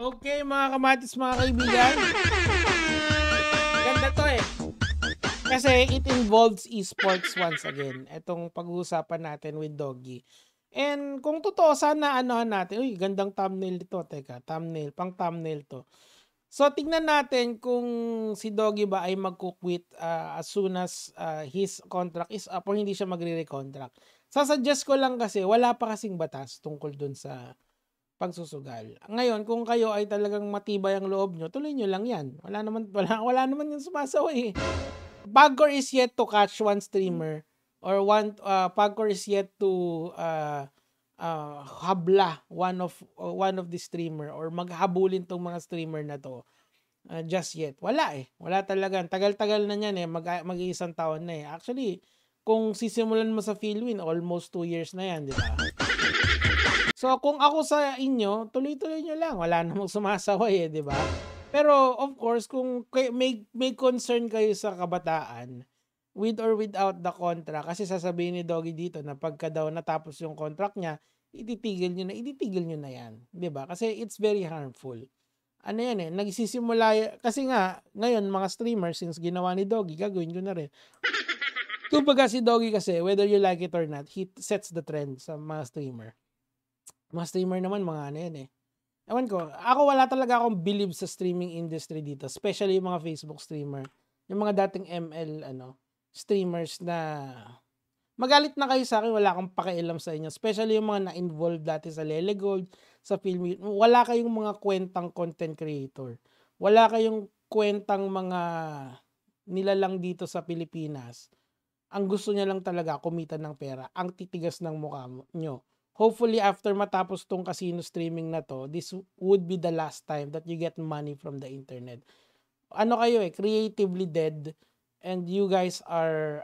Okay, mga kamatis, mga kaibigan. Ganda to eh. Kasi it involves esports once again. Itong pag-uusapan natin with Doggy. And kung totoo, sana anohan natin. Uy, gandang thumbnail dito. Teka, thumbnail. Pang thumbnail to. So, tingnan natin kung si Doggy ba ay magkukwit as soon as his contract is up or hindi siya magre-recontract. Sasuggest ko lang kasi wala pa kasing batas tungkol dun sa pagsusugal. Ngayon, kung kayo ay talagang matibay ang loob nyo, tuloy nyo lang yan. Wala naman yung sumasaway eh. Pagcor is yet to catch one streamer or Pagcor is yet to habla one of the streamer or maghabulin tong mga streamer na to. Just yet. Wala eh. Wala talaga. Tagal-tagal na yan eh. Mag-iisang taon na eh. Actually, kung sisimulan mo sa Philwin, almost 2 years na yan, di ba? So, kung ako sa inyo, tuloy-tuloy nyo lang. Wala namang sumasaway eh, di ba? Pero, of course, kung may concern kayo sa kabataan, with or without the contract, kasi sasabihin ni Doggy dito na pagka daw natapos yung contract niya, iditigil nyo na yan. Di ba? Kasi it's very harmful. Ano yan eh, nagsisimula, kasi nga, ngayon, mga streamers, since ginawa ni Doggy, gagawin ko na rin. Kumbaga si Doggy kasi, whether you like it or not, he sets the trend sa mga streamer. Mga streamer naman, mga ano yan eh. Ewan ko, ako wala talaga akong believe sa streaming industry dito, especially yung mga Facebook streamer. Yung mga dating ML streamers na magalit na kayo sa akin, wala akong pakialam sa inyo. Especially yung mga na-involved dati sa Lele Gold, sa film. Wala kayong mga kwentang content creator. Wala kayong kwentang mga nilalang dito sa Pilipinas. Ang gusto niya lang talaga, kumita ng pera. Ang titigas ng mukha nyo. Hopefully, after matapos tong casino streaming na to, this would be the last time that you get money from the internet. Ano kayo eh, creatively dead. And you guys are,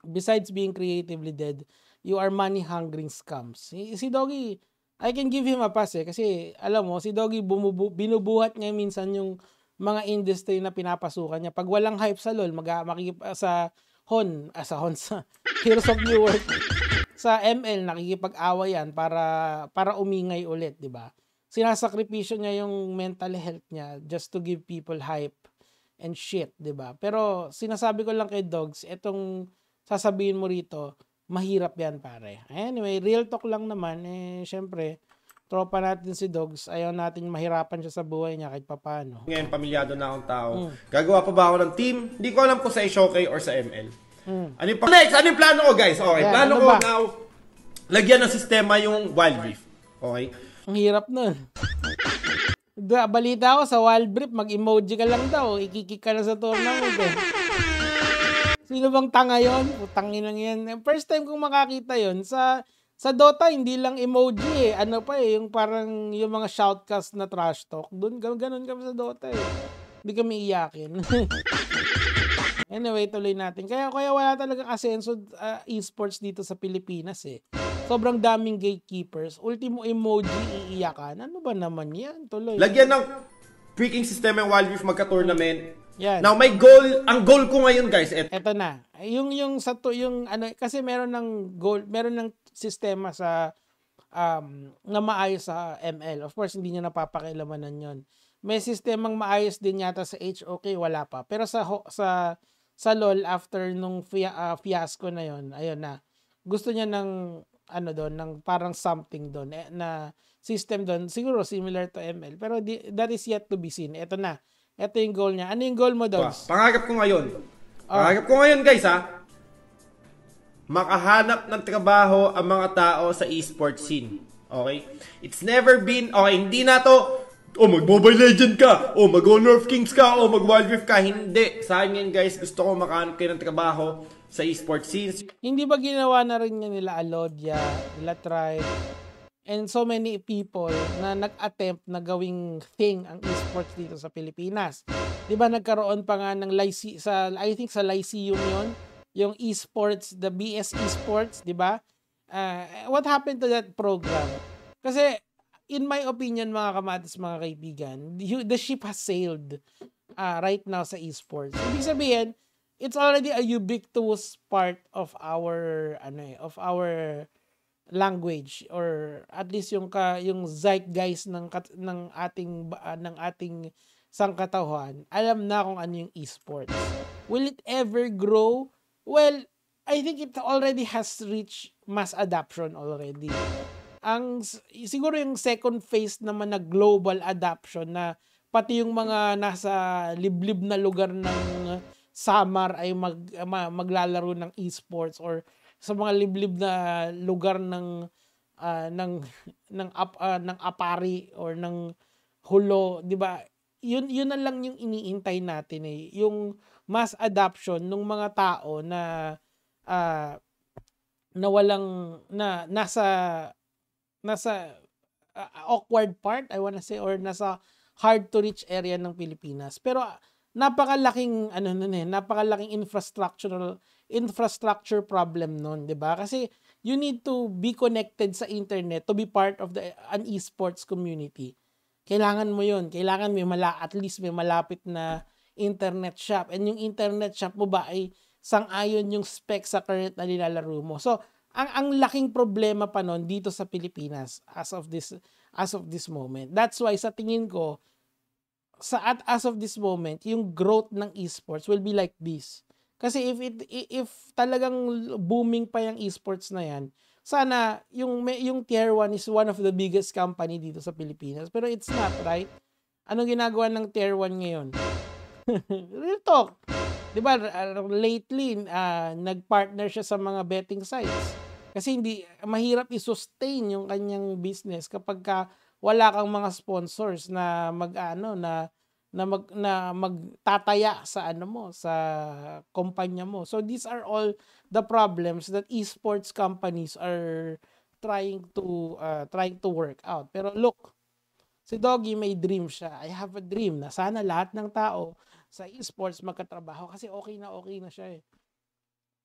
besides being creatively dead, you are money-hungering scums. Si Doggy, I can give him a pass eh. Kasi, alam mo, si Doggy binubuhat niya minsan yung mga industry na pinapasukan niya. Pag walang hype sa LoL, sa Heroes of New World, sa ML nakikipag-away yan para umingay ulit, 'di ba? Sinasakripisyo niya yung mental health niya just to give people hype and shit, 'di ba? Pero sinasabi ko lang kay Dogs, etong sasabihin mo rito, mahirap yan, pare. Anyway, real talk lang naman eh, syempre, tropa natin si Dogs, ayaw natin mahirapan siya sa buhay niya kahit papaano. Ngayon, pamilyado na akong tao. Gagawa pa ba ako ng team? Hindi ko alam kung sa Showcase or sa ML. Ano yung next? Ano yung plano ko, guys? Okay, Yeah, plano ano ko ba? now, lagyan ng sistema yung Wild Rift. Okay? Ang hirap nun. Balita ko sa Wild Rift, mag-emoji ka lang daw, ikikik ka na sa tournament eh. Sino bang tanga yun? Putangin lang yan. First time kong makakita yun, sa Dota, hindi lang emoji eh. Ano pa eh, yung parang yung mga shoutcast na trash talk. Doon, ganun kami sa Dota eh. Hindi kami iyakin. Anyway, tuloy natin. Kaya wala talagang asenso esports dito sa Pilipinas eh. Sobrang daming gatekeepers. Ultimo emoji, iiyakan. Ano ba naman yan? Tuloy. Lagyan ng freaking sistema yung Wild Rift magka-tournament. Yan. Now, my goal, ang goal ko ngayon, guys, Eto na. Yung kasi meron ng goal, meron ng sistema sa na maayos sa ML. Of course, hindi niyo napapakilamanan yon. May sistemang maayos din yata sa HOK, wala pa. Pero sa LoL, after nung fiasco na yon, ayun na. Gusto niya ng ng parang something doon na system doon, siguro similar to ML, pero that is yet to be seen. Ito na. Ito yung goal niya. Ano yung goal mo, Dogs? Pangarap ko ngayon. Pangarap ko ngayon, guys, ha? Makahanap ng trabaho ang mga tao sa esports scene. Okay? It's never been, okay, hindi na to, mag-Mobile Legend ka, mag-Honor of Kings ka, mag-Wild Rift ka. Hindi. Sa akin yan, guys, gusto ko makahanap kayo ng trabaho sa esports scenes. Hindi ba ginawa na rin niya nila Alodia, nila Tribe, and so many people na nag-attempt na gawing thing ang esports dito sa Pilipinas? Di ba nagkaroon pa nga ng I think sa Lyceum yon, yung esports, the BS Esports, di ba? What happened to that program? Kasi, in my opinion, mga kamatis, mga kaibigan, the ship has sailed right now sa esports. Ibig sabihin, it's already a ubiquitous part of our language, or at least yung zeitgeist ng ating sangkatauhan, alam na kung ano yung esports. Will it ever grow? Well, I think it already has reached mass adoption already. Siguro yung second phase naman na global adoption, na pati yung mga nasa liblib na lugar ng Samar ay maglalaro ng esports, or sa mga liblib na lugar ng ng Apari or ng Hulo, 'di ba? Yun na lang yung iniintay natin eh, yung mass adoption ng mga tao na ah, na walang na nasa awkward part, I wanna say, or nasa hard to reach area ng Pilipinas. Pero napakalaking napakalaking infrastructure problem nun, 'di ba? Kasi you need to be connected sa internet to be part of an esports community. Kailangan mo 'yun. Kailangan at least may malapit na internet shop. And yung internet shop mo ba ay sang-ayon yung spec sa current na nilalaro mo. So, ang laking problema pa nun dito sa Pilipinas as of this moment. That's why sa tingin ko, as of this moment, yung growth ng esports will be like this. Kasi if talagang booming pa yung esports na yan, sana yung Tier 1 is one of the biggest company dito sa Pilipinas. Pero it's not, right? Anong ginagawa ng Tier 1 ngayon? Real talk. 'Di ba, lately nag-partner siya sa mga betting sites. Kasi mahirap i-sustain yung kanyang business kapag wala kang mga sponsors na magtataya sa sa kumpanya mo. So these are all the problems that esports companies are trying to work out. Pero look, si Doggy may dream siya. I have a dream na sana lahat ng tao sa esports magkatrabaho, kasi okay na siya eh.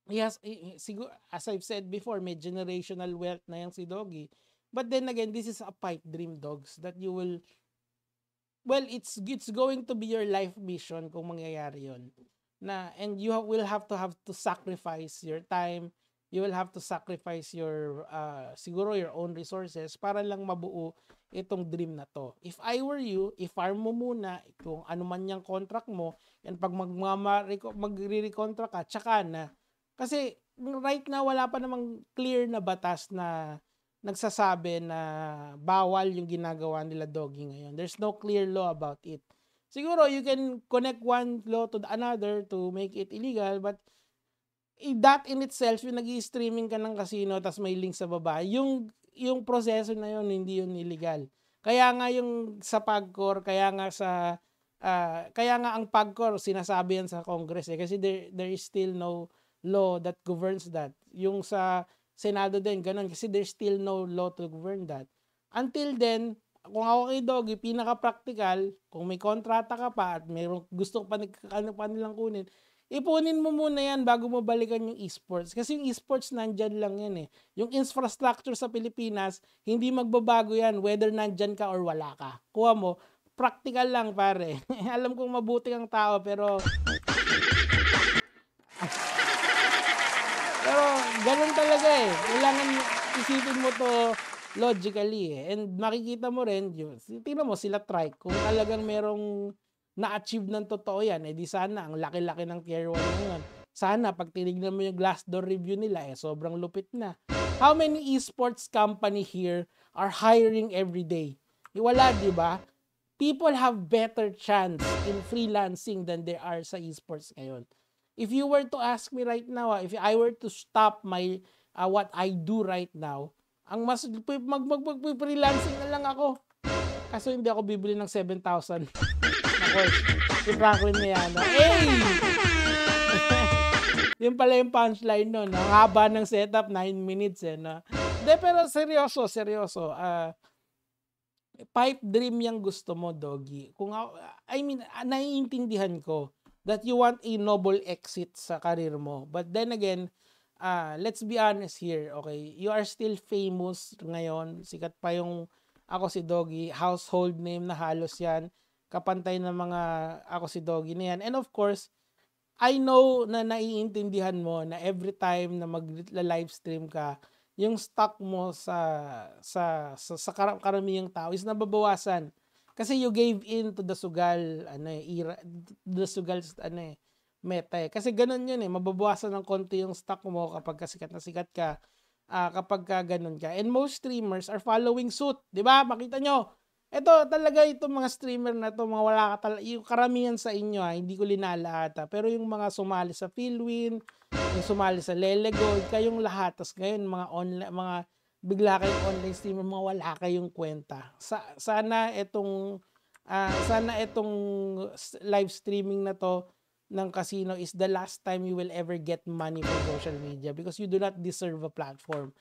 Yes, siguro, as I've said before, may generational wealth na yan si Doggy. But then again, this is a pipe dream, dogs, that you will, well, it's going to be your life mission kung mangyayari yon. And you will have to sacrifice your time, you will have to sacrifice your siguro your own resources para lang mabuo itong dream na to. If I were you, i-farm mo muna kung ano man yung contract mo, and pag magre-recontract ka, tsaka na. Kasi right now, wala pa namang clear na batas na nagsasabi na bawal yung ginagawa nila Doggy ngayon. There's no clear law about it. Siguro you can connect one law to another to make it illegal, but that in itself, yung nag-i-streaming ka ng casino tas may link sa baba, yung proseso na yun, hindi yun illegal. Kaya nga yung sa PAGCOR, kaya nga ang PAGCOR sinasabi yan sa Congress eh, kasi there is still no law that governs that. Yung sa Senado din, ganun, kasi there's still no law to govern that. Until then, kung ako kay Doggy, pinaka-practical, kung may kontrata ka pa at mayroong gusto pa nilang kunin, ipunin mo muna yan bago mo balikan yung esports. Kasi yung esports nandyan lang yan eh. Yung infrastructure sa Pilipinas, hindi magbabago yan whether nandyan ka or wala ka. Kuha mo, practical lang pare. Alam kong mabuti ang tao, pero ganun talaga eh. Kailangan isipin mo to logically eh. And makikita mo rin, tingnan mo sila Trike, kung talagang merong na-achieve ng totoo yan, di sana ang laki-laki ng Tier 1 ngayon. Sana pag tinignan mo yung Glassdoor review nila, sobrang lupit na. How many esports company here are hiring every day? Wala, di ba? People have better chance in freelancing than there are sa esports ngayon. If you were to ask me right now, if I were to stop my what I do right now, ang mas mag-freelancing na lang ako. Kaso hindi ako bibili ng 7,000 na course. Si Franklin Mayana. Hey! Yun pala yung punchline nun. Ang haba ng setup, 9 minutes eh. No? De, pero seryoso. Pipe dream yung gusto mo, Doggy. Naiintindihan ko that you want a noble exit sa career mo. But then again, let's be honest here, okay? You are still famous ngayon. Sikat pa yung Ako Si Doggy. Household name na halos yan. Kapantay ng mga Ako Si Doggy na yan. And of course, I know na naiintindihan mo na every time na mag-livestream ka, yung stock mo sa karamihang tao is nababawasan. Kasi you gave in to the sugal, era, the sugal, meta eh. Kasi ganun yun eh, mababawasan ng konti yung stock mo kapag sikat na sikat ka, kapag ganun ka. And most streamers are following suit, di ba? Makita nyo, ito talaga itong mga streamer na to, mga wala ka talaga, yung karamihan sa inyo hindi ko linalahat pero yung mga sumali sa Philwin, yung sumali sa Lele Gold, kayong lahat, tas ngayon mga online, mga bigla kayong online streamer, mga wala kayong kwenta. Sana itong live streaming na to ng casino is the last time you will ever get money from social media because you do not deserve a platform.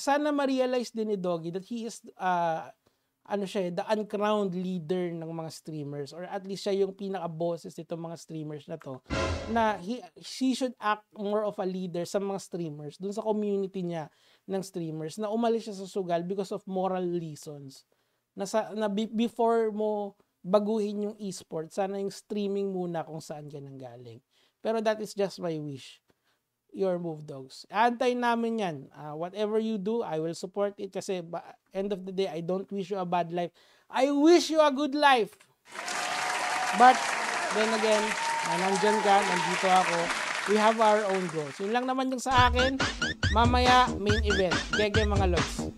Sana ma-realize din ni Doggy that he is the uncrowned leader ng mga streamers, or at least siya yung pinaka-bosses nitong mga streamers na to, na she should act more of a leader sa mga streamers, dun sa community niya ng streamers, na umalis siya sa sugal because of moral reasons. Before mo baguhin yung esports, sana yung streaming muna kung saan ka nanggaling. Pero that is just my wish. Your move, dogs. Antayin namin yan. Whatever you do, I will support it kasi end of the day, I don't wish you a bad life. I wish you a good life. But, then again, nandyan ka, nandito ako. We have our own goals. Yun lang naman yung sa akin. Mamaya, main event. Gege mga logs.